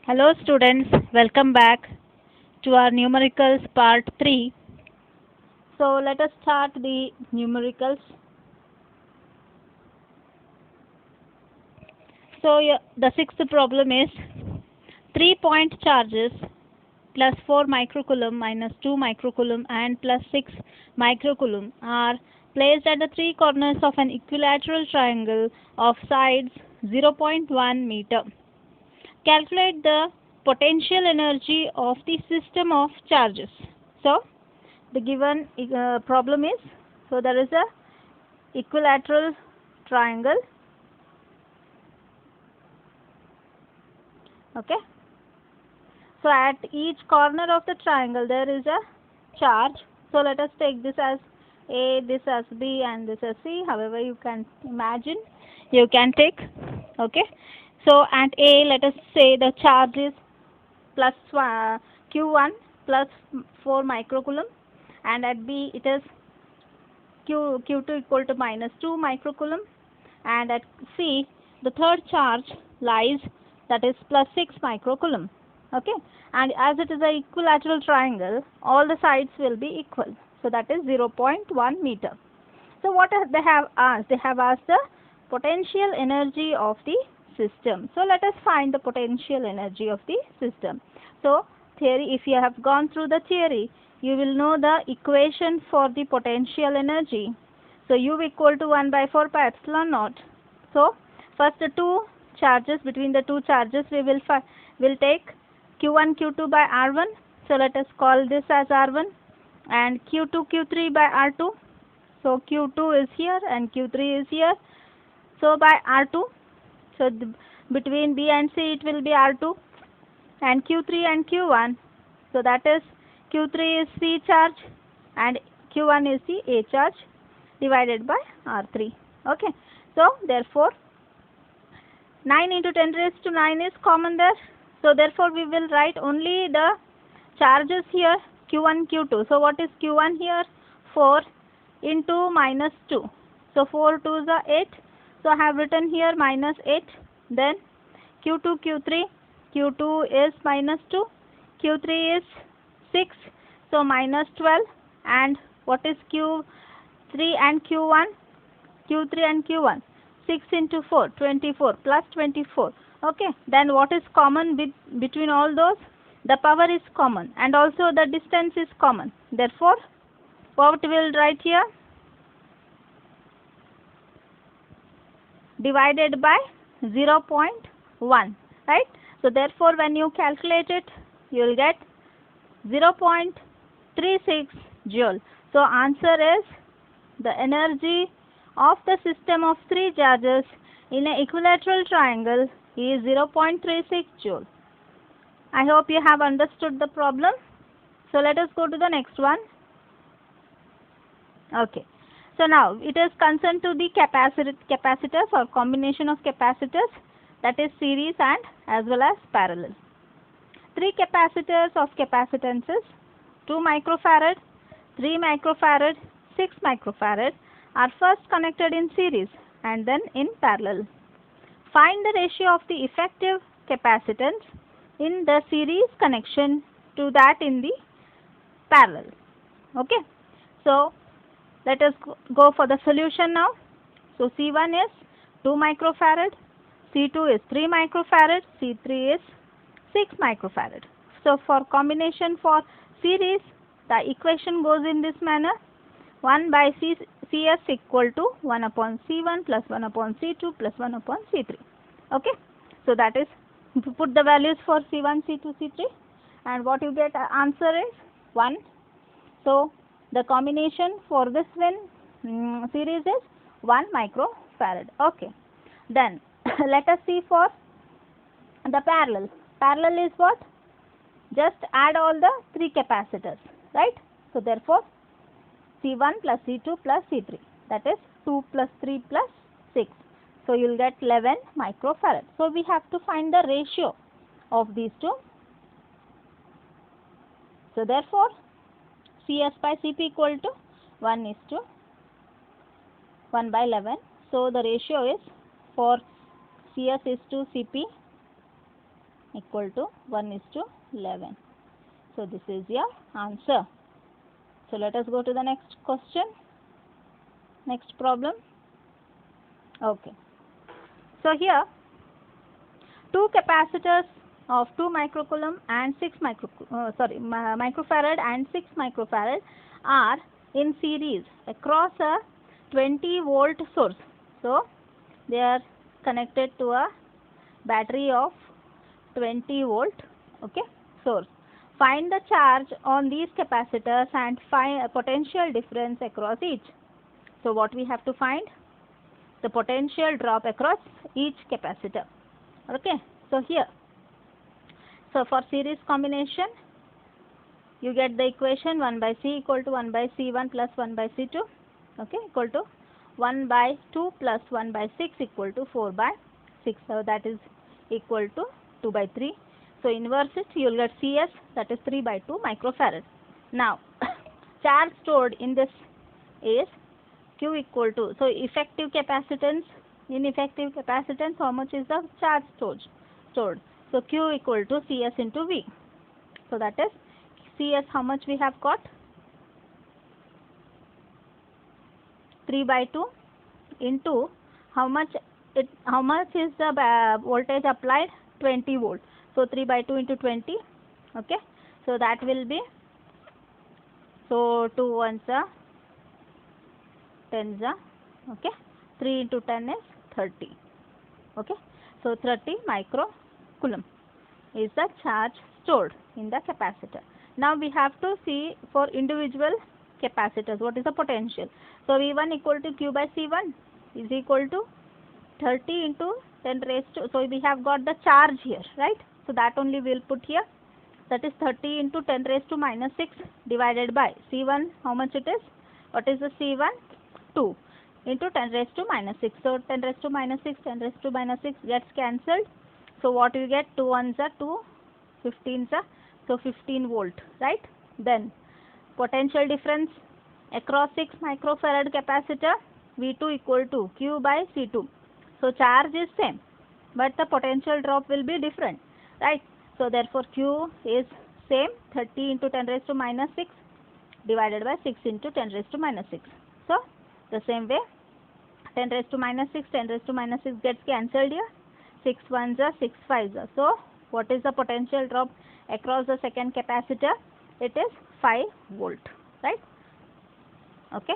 Hello students, welcome back to our numericals part 3. So let us start the numericals. So the sixth problem is 3-point charges plus 4 microcoulomb minus 2 microcoulomb and plus 6 microcoulomb are placed at the three corners of an equilateral triangle of sides 0.1 meter. Calculate the potential energy of the system of charges. So the given problem is, so there is a equilateral triangle. Okay, so at each corner of the triangle there is a charge. So let us take this as A, this as B and this as C. However you can imagine, you can take. Okay, so at A, let us say the charge is plus Q1 plus 4 microcoulomb, and at B it is Q2 equal to minus 2 microcoulomb, and at C the third charge lies, that is plus 6 microcoulomb. Okay, and as it is an equilateral triangle, all the sides will be equal, so that is 0.1 meter. So what they have asked? They have asked the potential energy of the system. So let us find the potential energy of the system. So theory, if you have gone through the theory, you will know the equation for the potential energy. So U equal to 1 by 4 pi epsilon naught. So first the two charges, between the two charges we will take Q1 Q2 by R1. So let us call this as R1, and Q2 Q3 by R2. So Q2 is here and Q3 is here. So by R2, so between B and C it will be R2, and Q3 and Q1. So that is Q3 is C charge and Q1 is the A charge divided by R3. Okay. So therefore 9 into 10 raised to 9 is common there. So therefore we will write only the charges here, Q1, Q2. So what is Q1 here? 4 into minus 2. So 4 2s are 8. So I have written here minus 8. Then Q2, Q3. Q2 is minus 2. Q3 is 6. So minus 12. And what is Q3 and Q1? Q3 and Q1. 6 into 4, 24 plus 24. Okay. Then what is common between all those? The power is common and also the distance is common. Therefore, what we will write here? Divided by 0.1, right? So therefore when you calculate it, you will get 0.36 joule. So answer is, the energy of the system of three charges in an equilateral triangle is 0.36 joule. I hope you have understood the problem. So let us go to the next one. Okay. So now it is concerned to the capacitors or combination of capacitors, that is series and as well as parallel. Three capacitors of capacitances 2 microfarad, 3 microfarad, 6 microfarad are first connected in series and then in parallel. Find the ratio of the effective capacitance in the series connection to that in the parallel. Okay. So let us go for the solution now. So C1 is 2 microfarad, C2 is 3 microfarad, C3 is 6 microfarad. So for combination for series, the equation goes in this manner. 1 by CS equal to 1 upon C1 plus 1 upon C2 plus 1 upon C3. Okay. So that is, to put the values for C1, C2, C3, and what you get answer is 1. So the combination for this series is 1 microfarad. Okay. Then let us see for the parallel. Parallel is what? Just add all the three capacitors, right? So therefore C1 plus C2 plus C3, that is 2 plus 3 plus 6. So you will get 11 microfarad. So we have to find the ratio of these two. So therefore CS by CP equal to 1 is to 1 by 11. So the ratio is for CS is to CP equal to 1:11. So this is your answer. So let us go to the next question, next problem. Okay. So here, two capacitors of 2 microcoulomb and 6 microfarad and 6 microfarad are in series across a 20 volt source. So they are connected to a battery of 20 volt, okay, source. Find the charge on these capacitors and find a potential difference across each. So what we have to find? The potential drop across each capacitor. Okay, so here, so for series combination, you get the equation 1 by C equal to 1 by C1 plus 1 by C2, okay, equal to 1 by 2 plus 1 by 6 equal to 4 by 6. So that is equal to 2 by 3. So inverse it, you will get CS, that is 3 by 2 microfarad. Now, charge stored in this is Q equal to, so effective capacitance, in effective capacitance, how much is the charge stored? So Q equal to CS into V. So that is CS, how much we have got? 3 by 2 into how much is the voltage applied? 20 volt. So 3 by 2 into 20. Okay. So that will be, so 2 ones are 10s are, okay. 3 into 10 is 30. Okay. So 30 microcoulomb is the charge stored in the capacitor. Now we have to see for individual capacitors what is the potential. So V1 equal to Q by C1 is equal to 30 into 10 raised to, so we have got the charge here, right? So that only we will put here, that is 30 into 10 raised to minus 6 divided by C1, how much it is? What is the C1? 2 into 10 raised to minus 6. So 10 raised to minus 6, 10 raised to minus 6 gets cancelled. So what you get? 2 ones are 2, 15s are, so 15 volt, right? Then potential difference across 6 microfarad capacitor, V2 equal to Q by C2. So charge is same, but the potential drop will be different, right? So therefore Q is same, 30 into 10 raised to minus 6 divided by 6 into 10 raised to minus 6. So the same way, 10 raised to minus 6, 10 raised to minus 6 gets cancelled here. 6 ones are, 6 fives are. So what is the potential drop across the second capacitor? It is 5 volt, right? Okay.